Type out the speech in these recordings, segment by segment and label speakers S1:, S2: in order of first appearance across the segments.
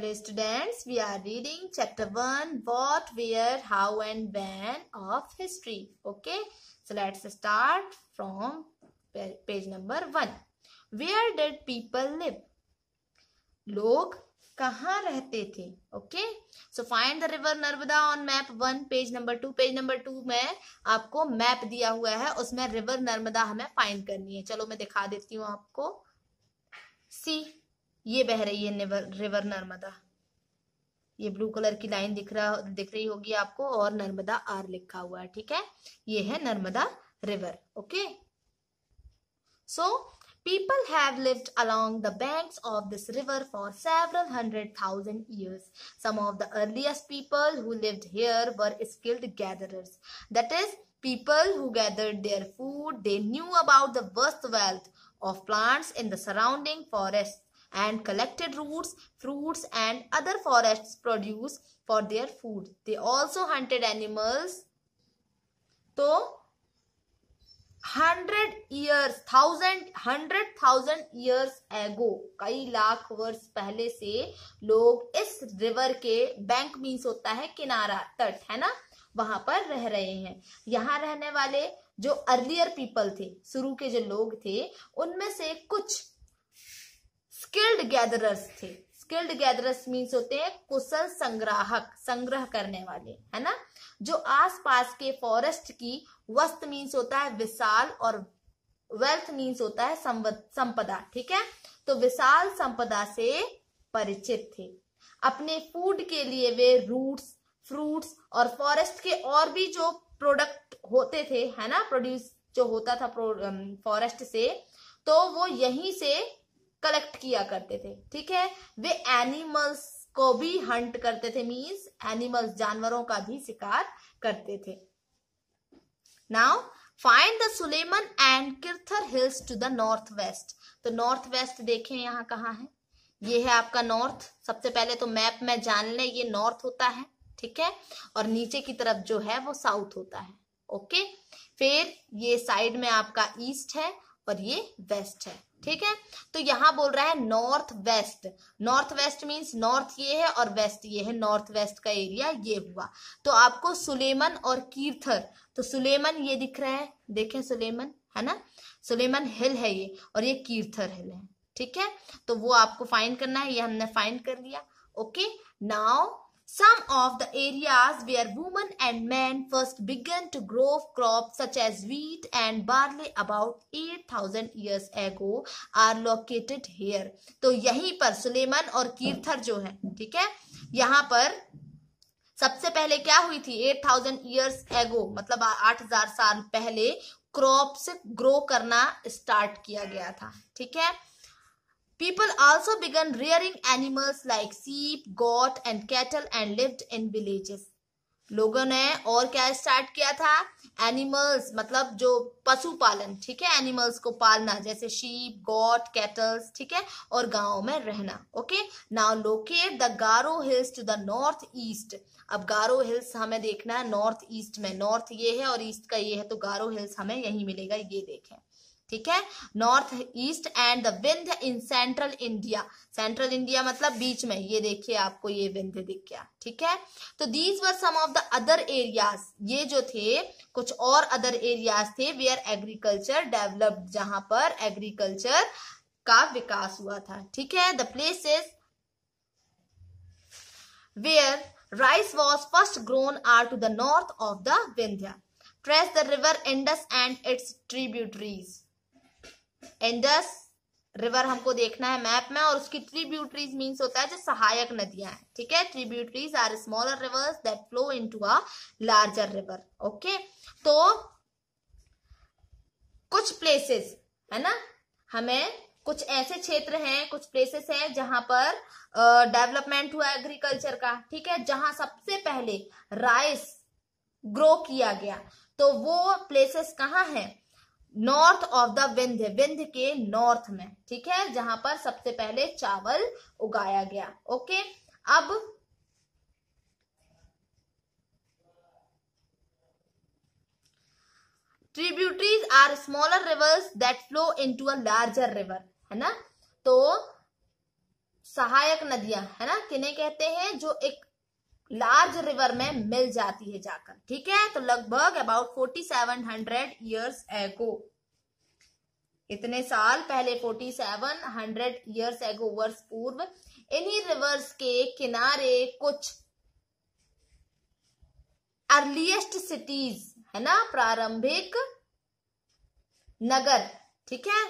S1: Hello students, we are reading chapter 1, what, where, how and when of history. Okay, so let's start from page number 1. Where did people live? लोग कहाँ रहते थे? Okay, so find the river Narmada on map 1, page number 2. Page number 2 में आपको map दिया हुआ है, उसमें रिवर नर्मदा हमें फाइंड करनी है. चलो मैं दिखा देती हूँ आपको. सी, ये बह रही है रिवर नर्मदा. ये ब्लू कलर की लाइन दिख रही होगी आपको और नर्मदा आर लिखा हुआ है. ठीक है, ये है Narmada river. Okay, so people have lived along the banks of this river for several 100,000 years. Some of the earliest people who lived here were skilled gatherers. That is, people who gathered their food. They knew about the vast wealth of plants in the surrounding forests and collected roots, fruits and other forest produce for their food. They also hunted animals. तो 100,000 years ago, कई लाख वर्ष पहले से लोग इस river के bank means होता है किनारा, तट है ना, वहां पर रह रहे हैं. यहाँ रहने वाले जो अर्लियर पीपल थे, शुरू के जो लोग थे, उनमें से कुछ स्किल्ड गैदरर्स थे. स्किल्ड गैदरर्स मीन्स होते हैं कुशल संग्राहक, संग्रह करने वाले, है ना, जो आसपास के फॉरेस्ट की वस्त मीन्स होता है विशाल और वेल्थ मीन्स होता है संपदा. ठीक है, तो विशाल संपदा से परिचित थे. अपने फूड के लिए वे रूट्स, फ्रूट्स और फॉरेस्ट के और भी जो प्रोडक्ट होते थे, है ना, प्रोड्यूस जो होता था फॉरेस्ट से, तो वो यहीं से कलेक्ट किया करते थे. ठीक है, वे एनिमल्स को भी हंट करते थे, मीन्स एनिमल्स, जानवरों का भी शिकार करते थे. Now find the Sulaiman and Kirthar hills to the north west. तो नॉर्थ वेस्ट देखें यहाँ कहाँ है. ये है आपका नॉर्थ. सबसे पहले तो मैप में जान लें, ये नॉर्थ होता है. ठीक है, और नीचे की तरफ जो है वो साउथ होता है. ओके, फिर ये साइड में आपका ईस्ट है और ये वेस्ट है. ठीक है, तो यहां बोल रहा है north west. North west means north ये है और वेस्ट ये है. नॉर्थ वेस्ट का एरिया ये हुआ. तो आपको सुलेमान और कीर्थर, तो सुलेमान ये दिख रहा है, देखें सुलेमान है ना, सुलेमान हिल है ये, और ये कीर्थर हिल है. ठीक है, तो वो आपको फाइंड करना है, ये हमने फाइंड कर लिया. Okay, now some of the areas where women and men first began to grow crops such as wheat and barley about 8,000 years ago are located here. तो यहीं पर सुलेमान और कीर्थर जो है, ठीक है, यहाँ पर सबसे पहले क्या हुई थी, 8,000 years ago मतलब 8,000 साल पहले क्रॉप्स ग्रो करना स्टार्ट किया गया था. ठीक है, people also began rearing animals like sheep, goat and cattle and lived in villages. लोगों ने और क्या स्टार्ट किया था, एनिमल्स मतलब जो पशुपालन. ठीक है, एनिमल्स को पालना, जैसे शीप, गॉट, कैटल्स. ठीक है, और गांव में रहना. Okay, now locate the Garo Hills to the north east. अब गारो हिल्स हमें देखना है नॉर्थ ईस्ट में. नॉर्थ ये है और ईस्ट का ये है, तो गारो हिल्स हमें यही मिलेगा, ये देखें. ठीक है, north east and the Vindhya in central India. Central India मतलब बीच में, ये देखिए आपको ये विंध्य दिख गया. ठीक है, तो these were some of the other areas. ये जो थे कुछ और अदर एरियाज थे वेयर एग्रीकल्चर डेवलप्ड, जहां पर एग्रीकल्चर का विकास हुआ था. ठीक है, the places where rice was first grown are to the north of the Vindhya. Trace the river Indus and its tributaries. Indus river हमको देखना है मैप में, और उसकी ट्रिब्यूटरीज मीन्स होता है जो सहायक नदियां हैं. ठीक है, tributaries are smaller rivers that flow into a larger river. Okay, तो कुछ प्लेसेस है ना, हमें कुछ ऐसे क्षेत्र हैं, कुछ प्लेसेस हैं जहां पर डेवलपमेंट हुआ एग्रीकल्चर का. ठीक है, जहां सबसे पहले राइस ग्रो किया गया, तो वो प्लेसेस कहाँ हैं, north of the Vindhya, Vindhya के नॉर्थ में. ठीक है, जहां पर सबसे पहले चावल उगाया गया. ओके, अब tributaries are smaller rivers that flow into a larger river, है ना. तो सहायक नदियां, है ना, किन्हें कहते हैं, जो एक लार्ज रिवर में मिल जाती है जाकर, ठीक है। तो लगभग अबाउट 4700 ईयर्स एगो, इतने साल पहले, 4700 ईयर्स एगो, वर्ष पूर्व, इन्हीं रिवर्स के किनारे कुछ अर्लीस्ट सिटीज, है ना, प्रारंभिक नगर, ठीक है।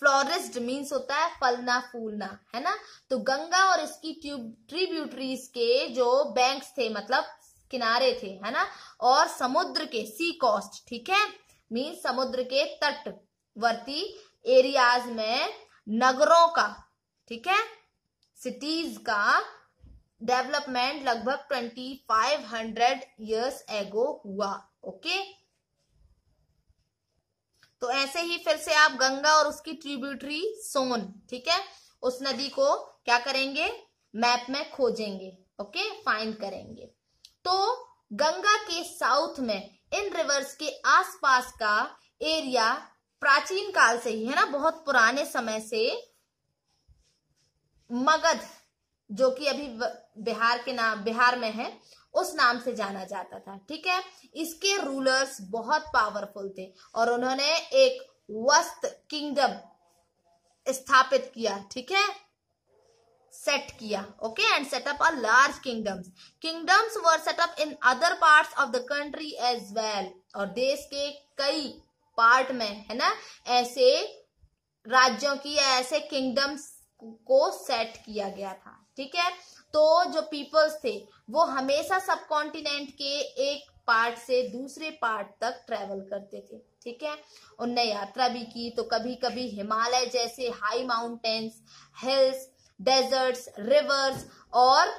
S1: फ्लोरिस्ड मीन्स होता है फलना फूलना, है ना। तो गंगा और इसकी ट्रिब्यूटरीज के जो बैंक्स थे, मतलब किनारे थे, है ना, और समुद्र के सी कोस्ट, ठीक है, मीन्स समुद्र के तटवर्ती एरियाज में नगरों का, ठीक है, सिटीज का डेवलपमेंट लगभग 2500 ईयर्स एगो हुआ। ओके, तो ऐसे ही फिर से आप गंगा और उसकी ट्रिब्यूटरी सोन, ठीक है, उस नदी को क्या करेंगे, मैप में खोजेंगे, ओके, फाइंड करेंगे। तो गंगा के साउथ में इन रिवर्स के आसपास का एरिया प्राचीन काल से ही, है ना, बहुत पुराने समय से मगध, जो कि अभी बिहार में है, उस नाम से जाना जाता था, ठीक है। इसके रूलर्स बहुत पावरफुल थे और उन्होंने एक वस्त किंगडम स्थापित किया, ठीक है, सेट किया, okay, and set up a large kingdoms were set up in other parts of the country as well, और देश के कई पार्ट में, है ना, ऐसे राज्यों की या ऐसे किंगडम्स को सेट किया गया था, ठीक है। तो जो पीपल्स थे वो हमेशा सब कॉन्टिनेंट के एक पार्ट से दूसरे पार्ट तक ट्रेवल करते थे, ठीक है। उनने यात्रा भी की, तो कभी कभी हिमालय जैसे high mountains, hills, deserts, rivers और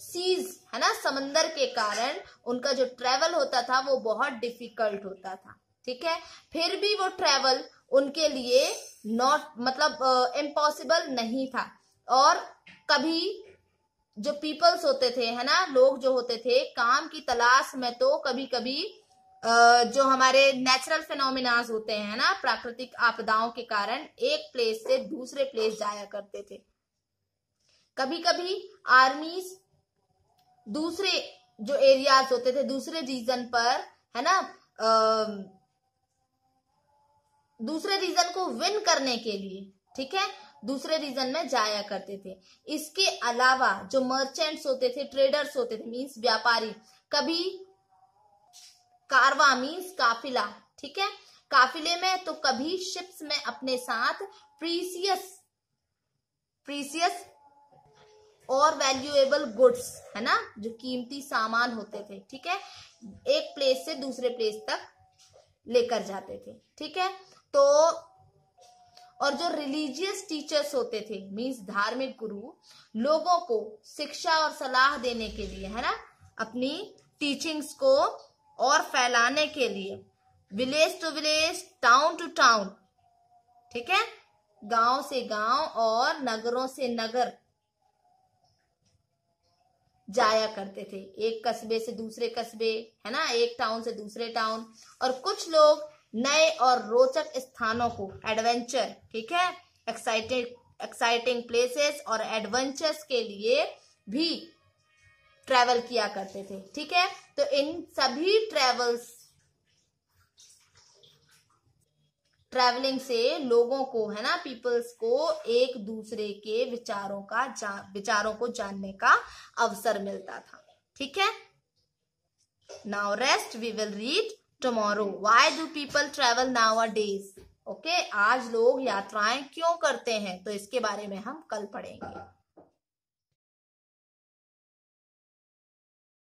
S1: सीज, है ना, समंदर के कारण उनका जो ट्रेवल होता था वो बहुत डिफिकल्ट होता था, ठीक है। फिर भी वो ट्रेवल उनके लिए नॉट, मतलब इम्पॉसिबल नहीं था। और कभी जो पीपल्स होते थे, है ना, लोग जो होते थे काम की तलाश में, तो कभी कभी जो हमारे नेचुरल फिनोमिनाज होते हैं, है ना, प्राकृतिक आपदाओं के कारण एक प्लेस से दूसरे प्लेस जाया करते थे। कभी कभी आर्मीज दूसरे जो एरियाज होते थे, दूसरे रीजन पर, है ना, दूसरे रीजन को विन करने के लिए, ठीक है, दूसरे रीजन में जाया करते थे। इसके अलावा जो मर्चेंट्स होते थे, ट्रेडर्स होते थे, मीन्स व्यापारी, कभी कारवा मीन्स काफिला, ठीक है, काफिले में, तो कभी शिप्स में अपने साथ प्रीसियस और वैल्यूएबल गुड्स, है ना, जो कीमती सामान होते थे, ठीक है, एक प्लेस से दूसरे प्लेस तक लेकर जाते थे, ठीक है। तो और जो रिलीजियस टीचर्स होते थे, मीन्स धार्मिक गुरु, लोगों को शिक्षा और सलाह देने के लिए, है ना, अपनी टीचिंग्स को और फैलाने के लिए, village to village, town to town, ठीक है, गांव से गांव और नगरों से नगर जाया करते थे, एक कस्बे से दूसरे कस्बे, है ना, एक टाउन से दूसरे टाउन। और कुछ लोग नए और रोचक स्थानों को, एडवेंचर, ठीक है, एक्साइटिंग प्लेसेस और एडवेंचर्स के लिए भी ट्रैवल किया करते थे, ठीक है। तो इन सभी ट्रैवलिंग से लोगों को, है ना, पीपल्स को एक दूसरे के विचारों को जानने का अवसर मिलता था, ठीक है। Now rest, we will read tomorrow. Why do people travel nowadays? Okay, आज लोग यात्राएं क्यों करते हैं, तो इसके बारे में हम कल पढ़ेंगे।